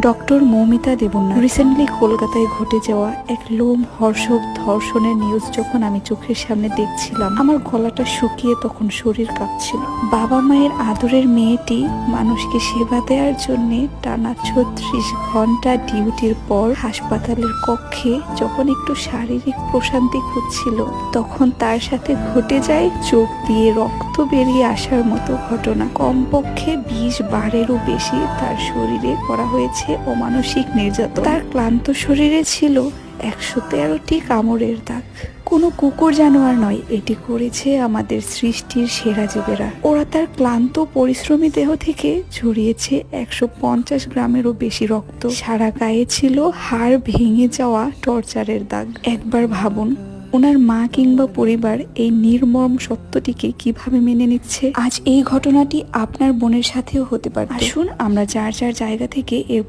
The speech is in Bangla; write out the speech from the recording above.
ডক্টর মৌমিতা দেবনাথ। রিসেন্টলি কলকাতায় ঘটে যাওয়া এক লোমহর্ষক ধর্ষণের নিউজ যখন আমি চোখের সামনে দেখছিলাম, আমার গলাটা শুকিয়ে তখন শরীর কাঁপছিল। বাবা মায়ের আদরের মেয়েটি মানুষকে সেবা দেওয়ার জন্য টানা 36 ঘন্টা ডিউটির পর হাসপাতালের কক্ষে যখন একটু শারীরিক প্রশান্তি খুঁজছিল, তখন তার সাথে ঘটে যায় চোখ দিয়ে রক্ত বেরিয়ে আসার মতো ঘটনা। কমপক্ষে 20 বারেরও বেশি তার শরীরে করা হয়েছে অমানসিক নির্যাতন। তার ক্লান্ত শরীরে ছিল 113টি কামড়ের দাগ। কোনো কুকুর জানোয়ার নয়, এটি করেছে আমাদের সৃষ্টির সেরা জীবেরা। ওরা তার ক্লান্ত পরিশ্রমী দেহ থেকে ঝরিয়েছে 150 গ্রামেরও বেশি রক্ত। সারা গায়ে ছিল হাড় ভেঙে যাওয়া টর্চারের দাগ। একবার ভাবুন, ওনার মা কিংবা পরিবার এই নির্মম সত্যটিকে কিভাবে মেনে নিচ্ছে। আজ এই ঘটনাটি আপনার বোনের সাথেও হতে পারে। আসুন আমরা যার যার জায়গা থেকে এর